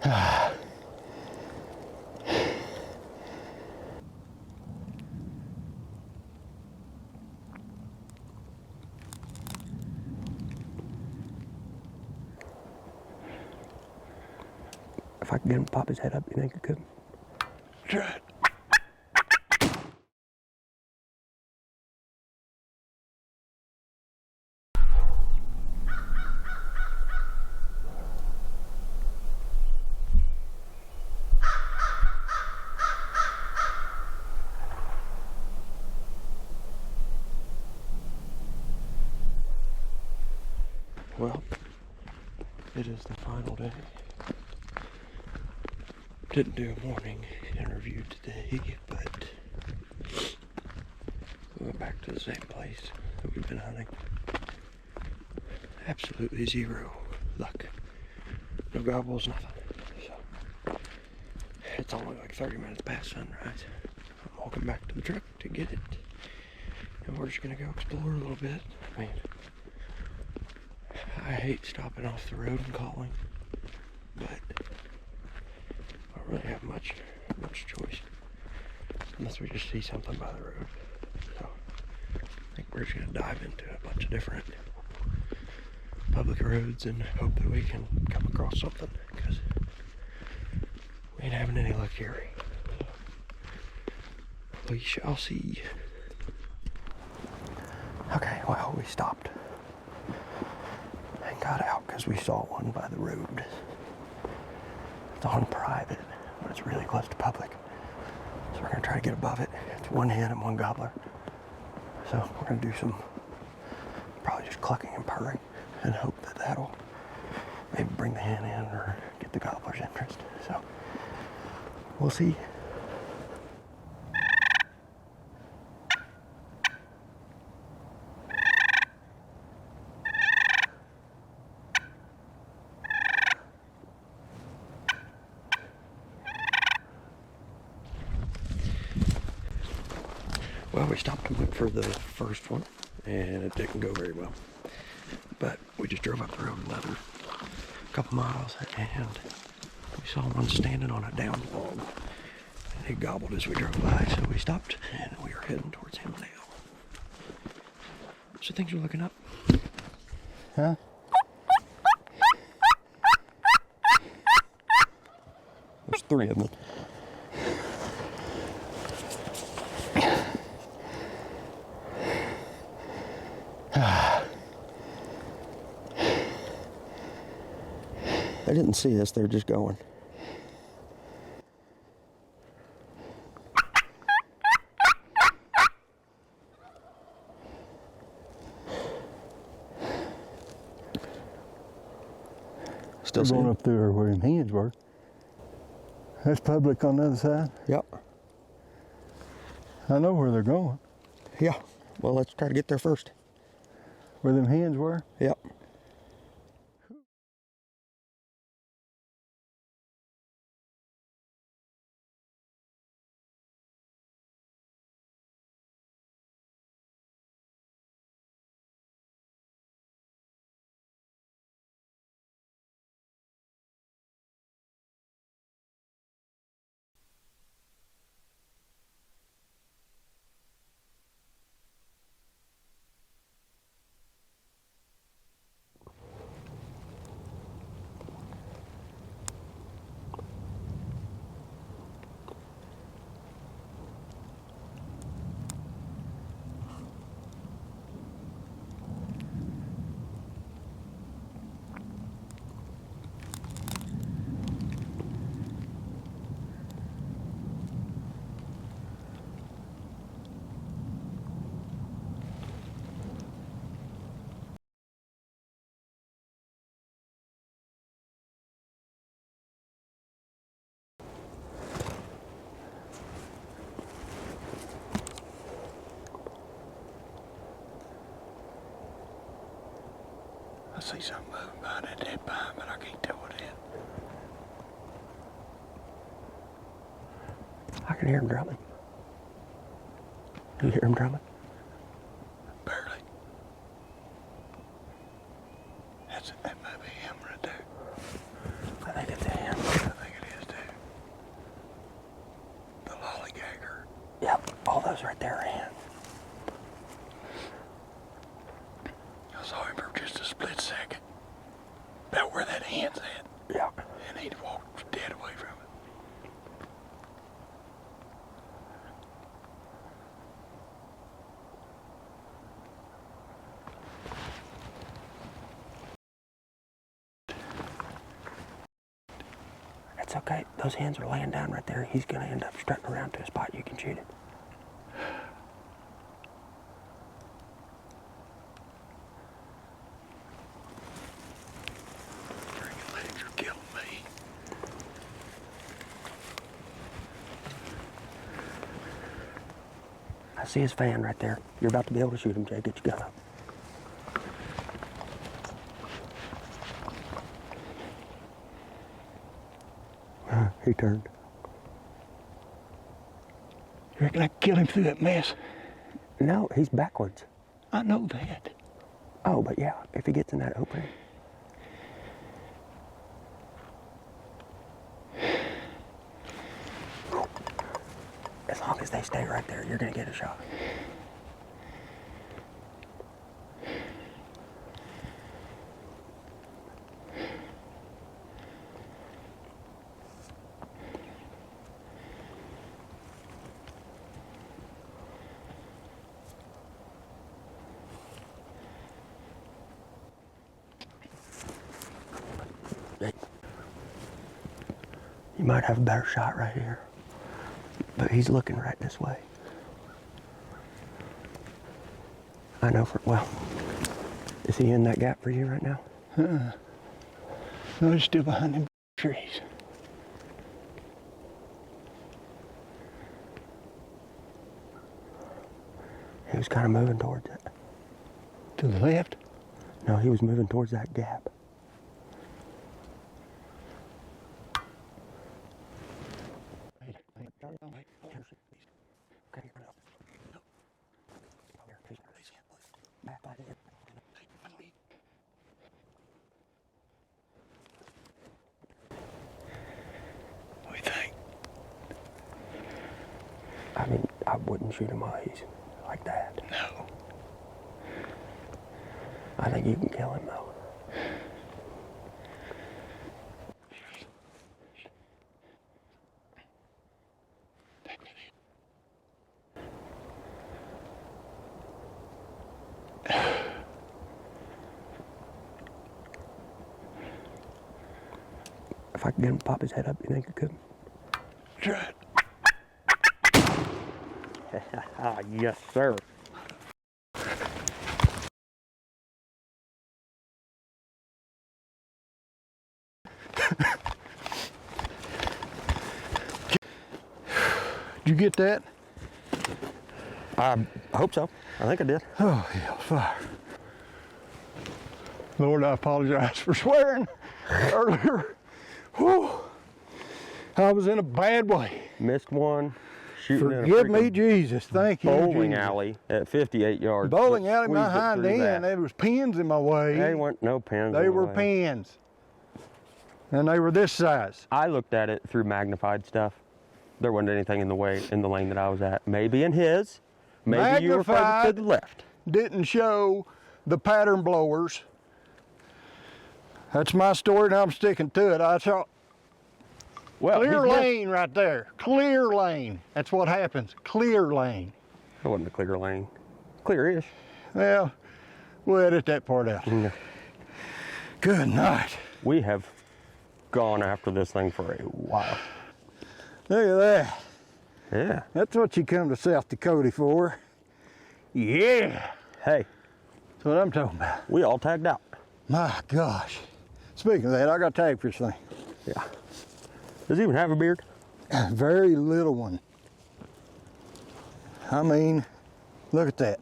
If I could get him to pop his head up, you think you could? Try it. Well, it is the final day. Didn't do a morning interview today, but we went back to the same place that we've been hunting. Absolutely zero luck. No gobbles, nothing. So, it's only like 30 minutes past sunrise. I'm walking back to the truck to get it. And we're just gonna go explore a little bit. I mean, I hate stopping off the road and calling, but I don't really have much choice unless we just see something by the road. So I think we're just gonna dive into a bunch of different public roads and hope that we can come across something, because we ain't having any luck here. So we shall see. Okay, well, we stopped and got out because we saw one by the road. It's on private, but it's really close to public. So we're gonna try to get above it. It's one hen and one gobbler. So we're gonna do some probably just clucking and purring and hope that that'll maybe bring the hen in or get the gobbler's interest. So we'll see. Well, we stopped and went for the first one, and it didn't go very well. But we just drove up the road another couple miles, and we saw one standing on a down log. And he gobbled as we drove by, so we stopped, and we are heading towards him now. So things are looking up. Huh? There's three of them. They didn't see us, they're just going. Still going going up there where them hens were. That's public on the other side. Yep. I know where they're going. Yeah. Well, let's try to get there first. Where them hens were. Yep. I see something moving by that dead pine, but I can't tell what it is. I can hear him drumming. You hear him drumming? Barely. That might be him right there. I think it's a hen. hand's at. Yeah. And he'd walked dead away from it. It's okay. Those hens are laying down right there. He's going to end up strutting around to a spot you can shoot it. Freaking legs are killing me. I see his fan right there. You're about to be able to shoot him, Jay. Get your gun up. He turned. You reckon I can kill him through that mess? No, he's backwards. I know that. Oh, but yeah, if he gets in that opening. As long as they stay right there, you're going to get a shot. You might have a better shot right here, but he's looking right this way. I know well, is he in that gap for you right now? No, he's still behind them trees. He was kind of moving towards it. To the left? No, he was moving towards that gap. What do you think? I mean, I wouldn't shoot him while he's like that. No. I think you can kill him though. If I could get him to pop his head up, you think you could? Try it. Yes, sir. Did you get that? I hope so. I think I did. Oh, hellfire. Lord, I apologize for swearing earlier. Whew. I was in a bad way. Missed one. Shooting in a Forgive me, freaking Jesus. Thank you, bowling Jesus. alley at 58 yards. Bowling alley, my Squeezed it hind through end, that. there was pins in my way. They weren't no pins. They in the were way. pins. And they were this size. I looked at it through magnified stuff. There wasn't anything in the way in the lane that I was at. Maybe in his. Maybe you were further to Magnified. the left. Didn't show the pattern blowers. That's my story and I'm sticking to it. I saw Well, clear he missed- lane right there. Clear lane. That's what happens. Clear lane. It wasn't a clear lane. Clear-ish. Well, we'll edit that part out. Yeah. Good night. We have gone after this thing for a while. Look at that. Yeah. That's what you come to South Dakota for. Yeah. Hey, That's what I'm talking about. we all tagged out. My gosh. Speaking of that, I got tagged for this thing. Yeah. Does he even have a beard? A very little one. I mean, look at that.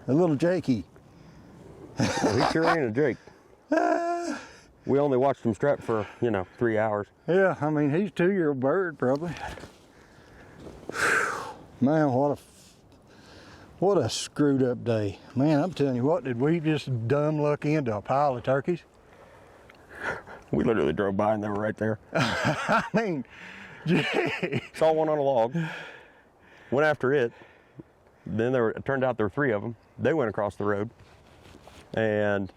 A little Jakey. Well, he sure ain't a Jake. We only watched him strut for, 3 hours. Yeah, I mean, he's a 2-year-old bird, probably. Whew. Man, what a screwed up day. Man, I'm telling you what, did we just dumb luck into a pile of turkeys? We literally drove by and they were right there. I mean, gee. Saw one on a log. Went after it. Then it turned out there were 3 of them. They went across the road. And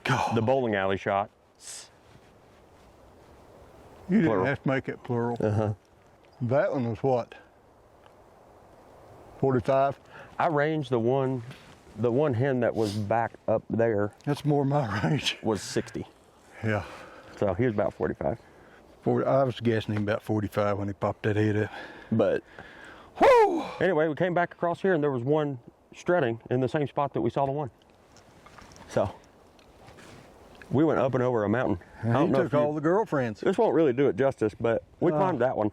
God. the bowling alley shot. You didn't Plural. have to make it plural. Uh-huh. That one was what? 45? I ranged the one hen that was back up there That's more my range. was 60. Yeah. So he was about 45. 40, I was guessing him about 45 when he popped that head up. But Whoo! anyway, we came back across here and there was one strutting in the same spot that we saw the one. So we went up and over a mountain. I He don't know took if you- all the girlfriends. This won't really do it justice, but we climbed that one.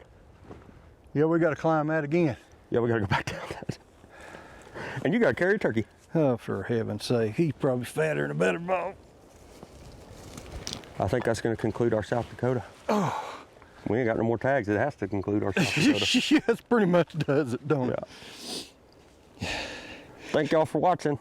Yeah, we got to climb that again. Yeah, we gotta go back down that. And you gotta carry a turkey. Oh, for heaven's sake. He's probably fatter and a better bone. I think that's gonna conclude our South Dakota. Oh. We ain't got no more tags. It has to conclude our South Dakota. Yes, pretty much does it, don't it? Yeah. Thank y'all for watching.